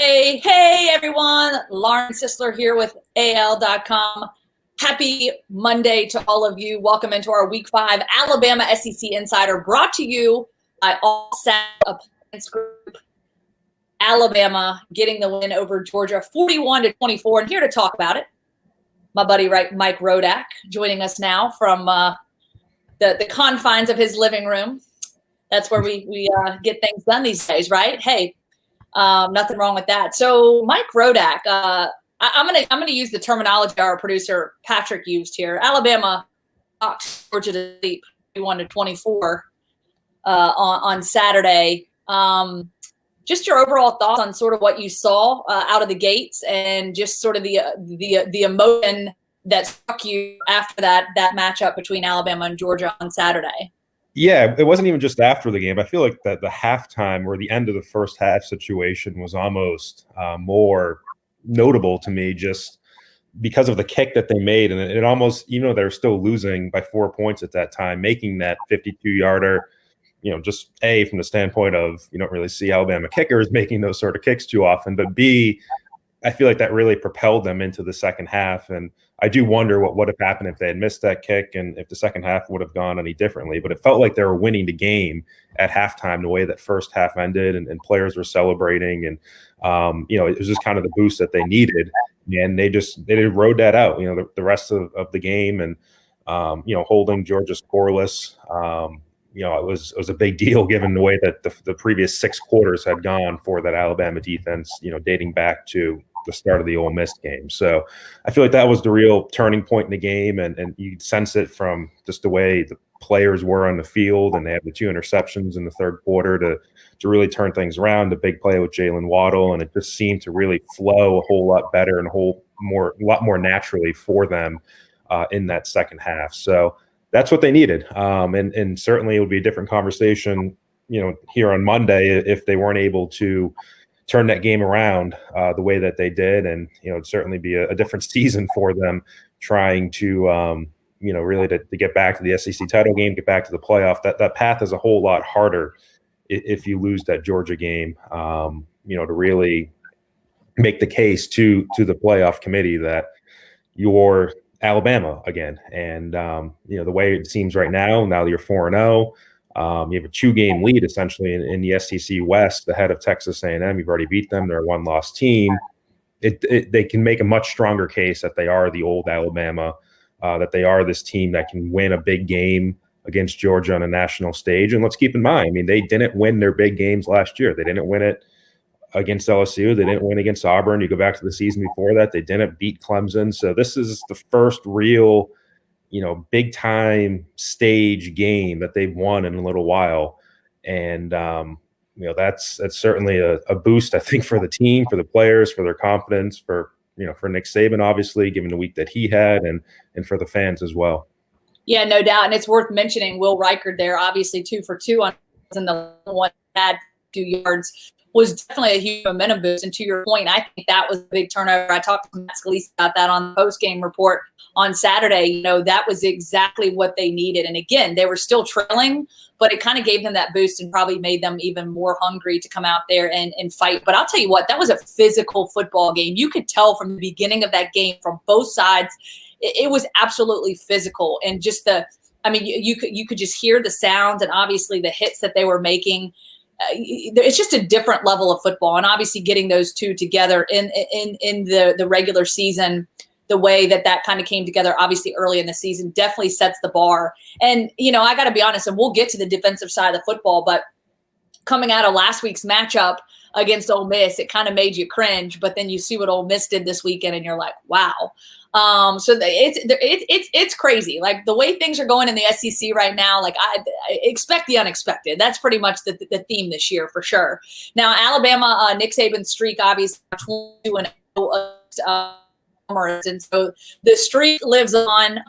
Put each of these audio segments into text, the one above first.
Hey, everyone. Lauren Sisler here with AL.com. Happy Monday to all of you. Welcome into our Week 5 Alabama SEC Insider, brought to you by All-Stats Group. Alabama getting the win over Georgia 41-24. And here to talk about it, my buddy Mike Rodak, joining us now from the confines of his living room. That's where we get things done these days, right? Hey, nothing wrong with that. So Mike Rodak, I'm gonna use the terminology our producer Patrick used here. Alabama knocked Georgia to sleep 41-24 on Saturday. Just your overall thoughts on sort of what you saw out of the gates, and just sort of the emotion that struck you after that matchup between Alabama and Georgia on Saturday. Yeah, it wasn't even just after the game. I feel like that the halftime or the end of the first half situation was almost more notable to me, just because of the kick that they made. And it almost, they were still losing by 4 points at that time, making that 52-yarder, just A, from the standpoint of you don't really see Alabama kickers making those sort of kicks too often, but B, I feel like that really propelled them into the second half. And I do wonder what would have happened if they had missed that kick and if the second half would have gone any differently. But it felt like they were winning the game at halftime, the way that first half ended, and players were celebrating. And, it was just kind of the boost that they needed. And they rode that out, the rest of the game. And, holding Georgia scoreless, it was a big deal given the way that the previous 6 quarters had gone for that Alabama defense, dating back to the start of the Ole Miss game. So I feel like that was the real turning point in the game, and you could sense it from just the way the players were on the field, and they had the 2 interceptions in the third quarter to really turn things around. The big play with Jalen Waddle, and it just seemed to really flow a whole lot better and a lot more naturally for them in that second half. So that's what they needed. And certainly it would be a different conversation, here on Monday if they weren't able to turn that game around the way that they did. And, it'd certainly be a different season for them trying to, really to get back to the SEC title game, get back to the playoff. That path is a whole lot harder if you lose that Georgia game, to really make the case to the playoff committee that you're Alabama again. And, the way it seems right now that you're 4-0, you have a 2-game lead essentially in the SEC West ahead of Texas A&M. You've already beat them. They're a 1-loss team. They can make a much stronger case that they are the old Alabama, that they are this team that can win a big game against Georgia on a national stage. And let's keep in mind, they didn't win their big games last year. They didn't win it against LSU. They didn't win against Auburn. You go back to the season before that, they didn't beat Clemson. So this is the first real big time stage game that they've won in a little while. And, that's certainly a boost, I think, for the team, for the players, for their confidence, for Nick Saban, obviously, given the week that he had, and for the fans as well. Yeah, no doubt. And it's worth mentioning Will Reichard there, obviously 2 for 2 on the one had 2 yards. Was definitely a huge momentum boost. And to your point, I think that was a big turnover. I talked to Matt Scalise about that on the post-game report on Saturday. That was exactly what they needed. And again, they were still trailing, but it kind of gave them that boost and probably made them even more hungry to come out there and fight. But I'll tell you what, that was a physical football game. You could tell from the beginning of that game from both sides, it was absolutely physical. And just you could just hear the sounds and obviously the hits that they were making. It's just a different level of football, and obviously getting those two together in the regular season, the way that kind of came together, obviously early in the season, definitely sets the bar. And I got to be honest, and we'll get to the defensive side of the football, but coming out of last week's matchup against Ole Miss, it kind of made you cringe. But then you see what Ole Miss did this weekend, and you're like, wow. So it's crazy. Like the way things are going in the SEC right now, like I expect the unexpected. That's pretty much the theme this year for sure. Now, Alabama, Nick Saban's streak, obviously 22-0, and so the streak lives on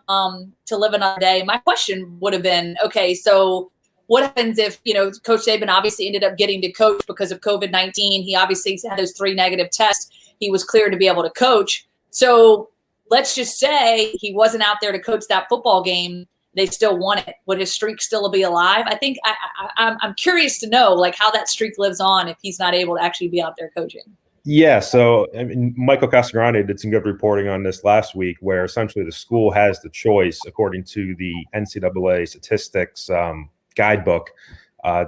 to live another day. My question would have been, okay, so what happens if, Coach Saban obviously ended up getting to coach because of COVID-19? He obviously had those 3 negative tests. He was cleared to be able to coach. So let's just say he wasn't out there to coach that football game. They still won it. Would his streak still be alive? I think I'm curious to know, like, how that streak lives on if he's not able to actually be out there coaching. Yeah, so I mean, Michael Casagrande did some good reporting on this last week, where essentially the school has the choice, according to the NCAA statistics guidebook,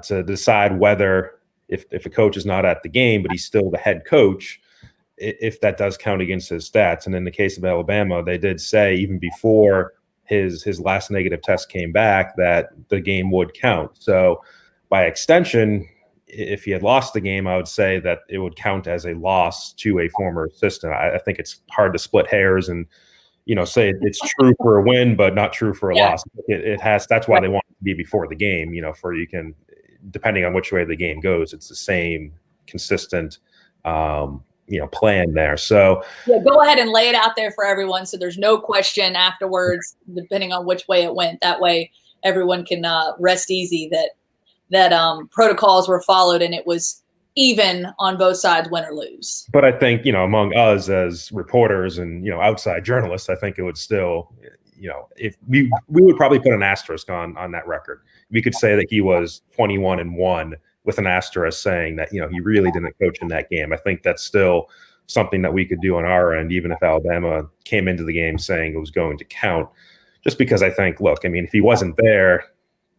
to decide whether, if a coach is not at the game but he's still the head coach, if that does count against his stats. And in the case of Alabama, they did say even before his last negative test came back that the game would count. So by extension, if he had lost the game, I would say that it would count as a loss to a former assistant. I think it's hard to split hairs and say it's true for a win, but not true for a Yeah. loss. It has. That's why they want it to be before the game. For you can, depending on which way the game goes, it's the same consistent plan there. So yeah, go ahead and lay it out there for everyone, so there's no question afterwards, depending on which way it went. That way, everyone can rest easy that protocols were followed and it was even on both sides, win or lose. But I think among us as reporters and outside journalists, I think it would still, if we would probably put an asterisk on that record. We could say that he was 21-1 with an asterisk, saying that he really didn't coach in that game. I think that's still something that we could do on our end, even if Alabama came into the game saying it was going to count. Just because I think, look, I mean, if he wasn't there,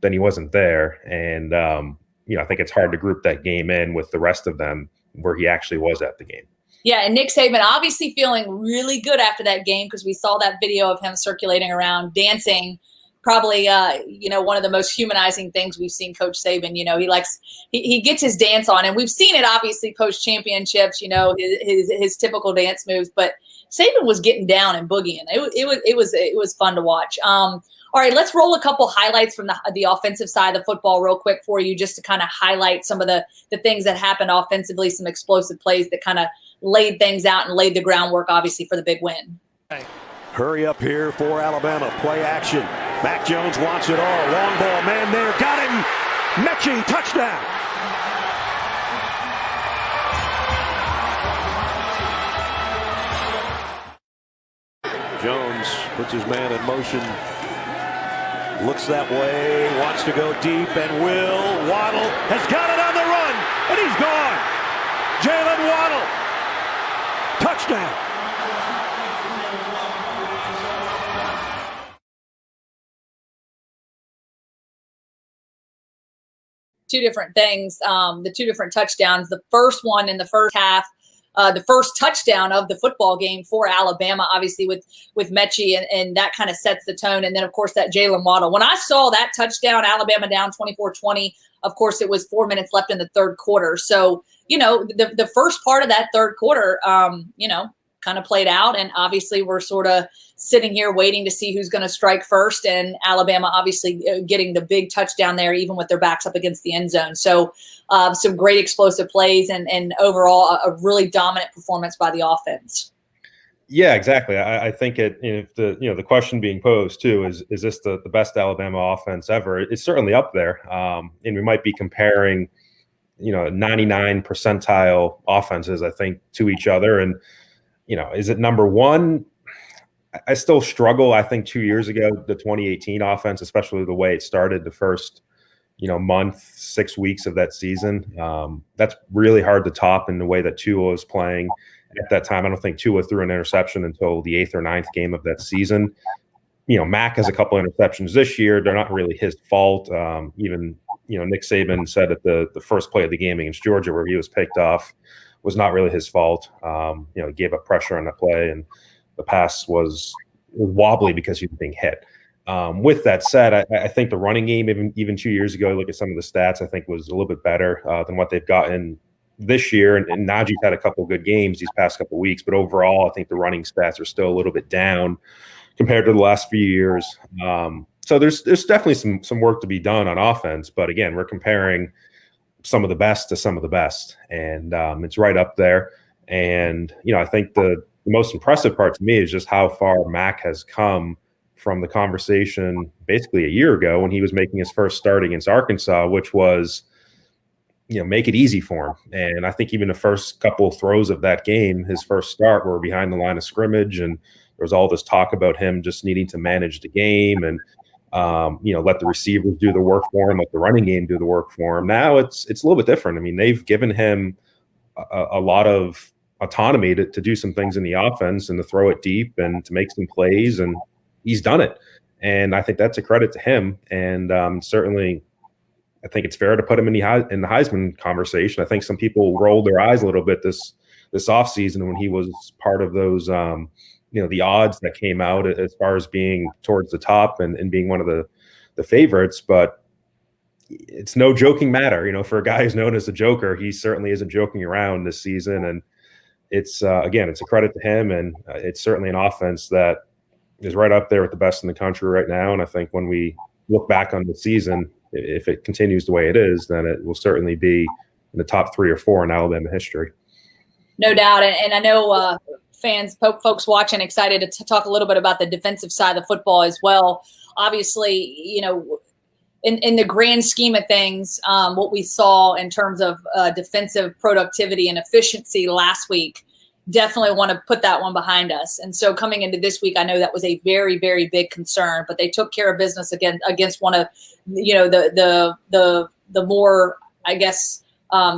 then he wasn't there, and I think it's hard to group that game in with the rest of them where he actually was at the game. Yeah, and Nick Saban obviously feeling really good after that game, because we saw that video of him circulating around dancing. Probably, one of the most humanizing things we've seen Coach Saban. He gets his dance on, and we've seen it obviously post championships. His typical dance moves, but Saban was getting down and boogieing. It was fun to watch. All right, let's roll a couple highlights from the offensive side of the football real quick for you, just to kind of highlight some of the things that happened offensively, some explosive plays that kind of laid things out and laid the groundwork, obviously, for the big win. Hurry up here for Alabama. Play action. Mac Jones wants it all. Long ball, man there. Got him. Mechie, touchdown. Jones puts his man in motion. Looks that way. Wants to go deep and will. Waddle has got it on the run. And he's gone. Jalen Waddle. Touchdown. Two different things, the two different touchdowns. The first one in the first half, the first touchdown of the football game for Alabama, obviously with Mechie, and that kind of sets the tone. And then, of course, that Jalen Waddle. When I saw that touchdown, Alabama down 24-20, of course, it was 4 minutes left in the third quarter. So, the first part of that third quarter, kind of played out. And obviously we're sort of sitting here waiting to see who's going to strike first. And Alabama obviously getting the big touchdown there, even with their backs up against the end zone. So some great explosive plays and overall a really dominant performance by the offense. Yeah, exactly. I think if the question being posed too is this the best Alabama offense ever? It's certainly up there. And we might be comparing, 99 percentile offenses, I think, to each other. And, is it number one? I still struggle. I think 2 years ago, the 2018 offense, especially the way it started the first, month, 6 weeks of that season, that's really hard to top in the way that Tua was playing at that time. I don't think Tua threw an interception until the 8th or 9th game of that season. Mac has a couple interceptions this year. They're not really his fault. Even, Nick Saban said at the first play of the game against Georgia where he was picked off was not really his fault. He gave up pressure on that play, and the pass was wobbly because he was being hit. With that said, I think the running game, even 2 years ago, look at some of the stats, I think was a little bit better than what they've gotten this year. And Najee's had a couple of good games these past couple of weeks, but overall, I think the running stats are still a little bit down compared to the last few years. So there's definitely some work to be done on offense. But again, we're comparing some of the best to some of the best, and it's right up there. And I think the most impressive part to me is just how far Mac has come from the conversation basically a year ago when he was making his first start against Arkansas, which was, make it easy for him. And I think even the first couple of throws of that game, his first start, were behind the line of scrimmage, and there was all this talk about him just needing to manage the game and let the receivers do the work for him, let the running game do the work for him. Now it's a little bit different. I mean, they've given him a lot of autonomy to do some things in the offense and to throw it deep and to make some plays, and he's done it. And I think that's a credit to him. And certainly, I think it's fair to put him in the Heisman conversation. I think some people rolled their eyes a little bit this offseason when he was part of those, the odds that came out as far as being towards the top and being one of the favorites. But it's no joking matter, for a guy who's known as the Joker. He certainly isn't joking around this season. And it's again, it's a credit to him, and it's certainly an offense that is right up there with the best in the country right now. And I think when we look back on the season, if it continues the way it is, then it will certainly be in the top 3 or 4 in Alabama history. No doubt. And I know fans, folks watching, excited to talk a little bit about the defensive side of football as well. Obviously, in the grand scheme of things, what we saw in terms of defensive productivity and efficiency last week, definitely want to put that one behind us. And so coming into this week, I know that was a very, very big concern, but they took care of business against one of, the more, I guess,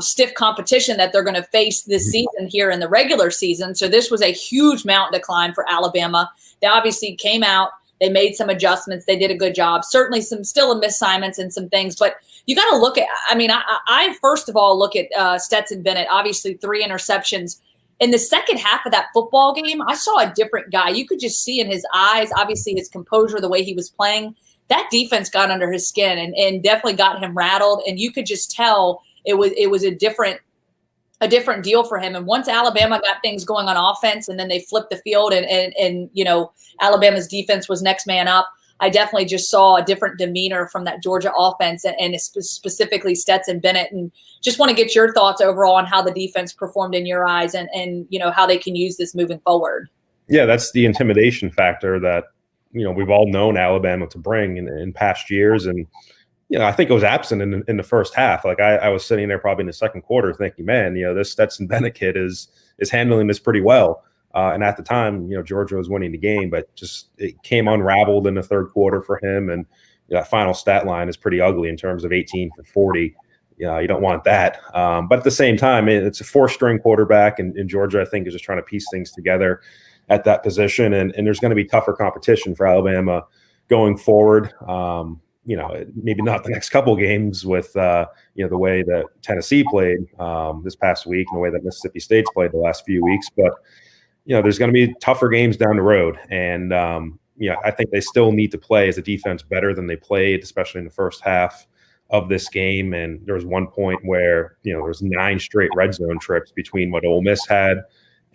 stiff competition that they're going to face this season here in the regular season. So this was a huge mountain to climb for Alabama. They obviously came out, they made some adjustments, they did a good job. Certainly still a misassignments and some things, but you got to look at, I first of all look at Stetson Bennett, obviously 3 interceptions. In the second half of that football game, I saw a different guy. You could just see in his eyes, obviously his composure, the way he was playing. That defense got under his skin and definitely got him rattled. And you could just tell it was a different deal for him. And once Alabama got things going on offense, and then they flipped the field, and Alabama's defense was next man up, I definitely just saw a different demeanor from that Georgia offense, and specifically Stetson Bennett. And just want to get your thoughts overall on how the defense performed in your eyes, and how they can use this moving forward. Yeah, that's the intimidation factor that we've all known Alabama to bring in past years, and I think it was absent in the first half. Like I was sitting there probably in the second quarter thinking, man, this Stetson Bennett kid is handling this pretty well. And at the time, Georgia was winning the game, but just it came unraveled in the third quarter for him. And that final stat line is pretty ugly in terms of 18 for 40. You don't want that. But at the same time, it's a 4-string quarterback, and Georgia, I think, is just trying to piece things together at that position. And there's going to be tougher competition for Alabama going forward. Maybe not the next couple games with, the way that Tennessee played this past week and the way that Mississippi State's played the last few weeks. But there's going to be tougher games down the road. And, I think they still need to play as a defense better than they played, especially in the first half of this game. And there was one point where, there was 9 straight red zone trips between what Ole Miss had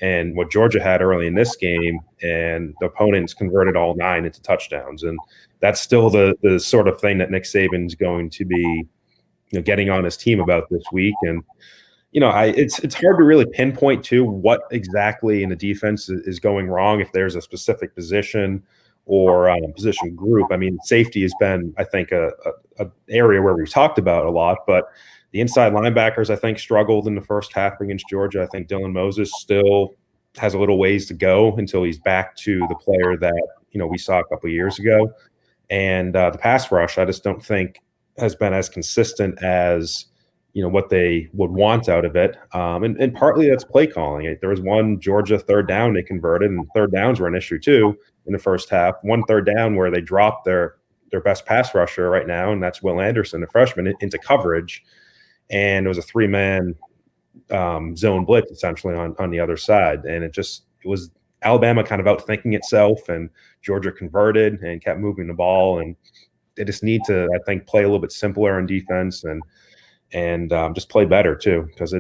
and what Georgia had early in this game. And the opponents converted all 9 into touchdowns. And that's still the sort of thing that Nick Saban's going to be, getting on his team about this week. And, it's hard to really pinpoint to what exactly in the defense is going wrong, if there's a specific position or position group. I mean, safety has been, I think, a area where we've talked about a lot, but the inside linebackers, I think, struggled in the first half against Georgia. I think Dylan Moses still has a little ways to go until he's back to the player that, we saw a couple of years ago. And the pass rush, I just don't think has been as consistent as, what they would want out of it. And partly that's play calling. There was one Georgia third down they converted, and third downs were an issue too in the first half. One third down where they dropped their best pass rusher right now, and that's Will Anderson, the freshman, into coverage. And it was a 3-man zone blitz essentially on the other side. And it was Alabama kind of outthinking itself, and Georgia converted and kept moving the ball. And they just need to, I think, play a little bit simpler on defense and just play better too, because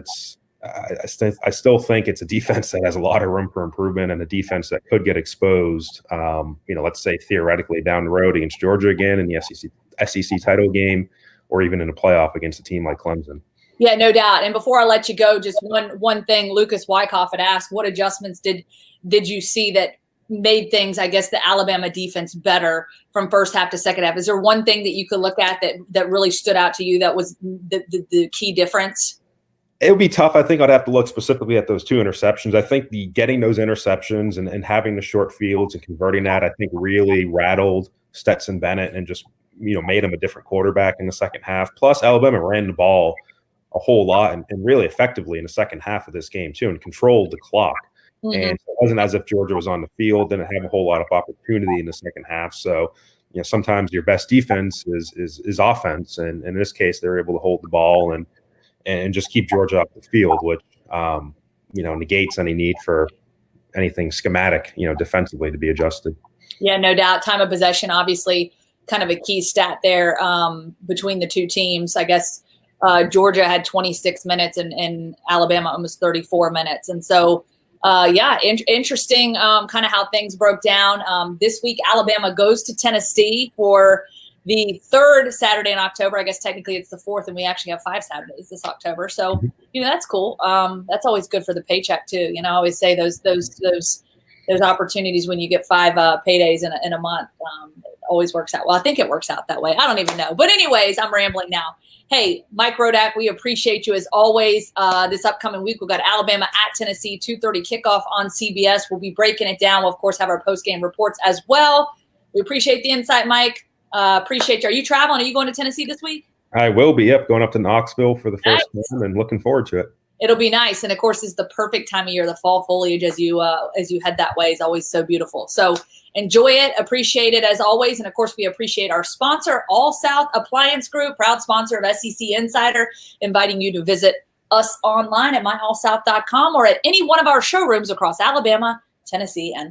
I still think it's a defense that has a lot of room for improvement, and a defense that could get exposed, let's say theoretically down the road against Georgia again in the SEC title game, or even in a playoff against a team like Clemson. Yeah, no doubt. And before I let you go, just one thing, Lucas Wyckoff had asked, what adjustments did you see that made things, I guess, the Alabama defense better from first half to second half? Is there one thing that you could look at that really stood out to you that was the key difference? It would be tough. I think I'd have to look specifically at those 2 interceptions. I think getting those interceptions and having the short fields and converting that, I think, really rattled Stetson Bennett and just, made him a different quarterback in the second half. Plus, Alabama ran the ball a whole lot and really effectively in the second half of this game too, and controlled the clock. Mm-hmm. And it wasn't as if Georgia was on the field, didn't have a whole lot of opportunity in the second half. So, sometimes your best defense is offense, and in this case, they're able to hold the ball and just keep Georgia off the field, which negates any need for anything schematic, defensively to be adjusted. Yeah, no doubt. Time of possession, obviously, kind of a key stat there between the two teams. I guess Georgia had 26 minutes and Alabama almost 34 minutes. And so, interesting kind of how things broke down. This week, Alabama goes to Tennessee for the third Saturday in October. I guess technically it's the fourth, and we actually have 5 Saturdays this October. So, that's cool. That's always good for the paycheck too. I always say those opportunities when you get 5 paydays in a month, it always works out. Well, I think it works out that way. I don't even know. But anyways, I'm rambling now. Hey, Mike Rodak, we appreciate you as always. This upcoming week, we've got Alabama at Tennessee, 2:30 kickoff on CBS. We'll be breaking it down. We'll, of course, have our post-game reports as well. We appreciate the insight, Mike. Appreciate you. Are you traveling? Are you going to Tennessee this week? I will be. Yep, going up to Knoxville for the first time and looking forward to it. It'll be nice. And of course, it's the perfect time of year. The fall foliage as you head that way is always so beautiful. So enjoy it. Appreciate it as always. And of course, we appreciate our sponsor, All South Appliance Group, proud sponsor of SEC Insider, inviting you to visit us online at myallsouth.com or at any one of our showrooms across Alabama, Tennessee, and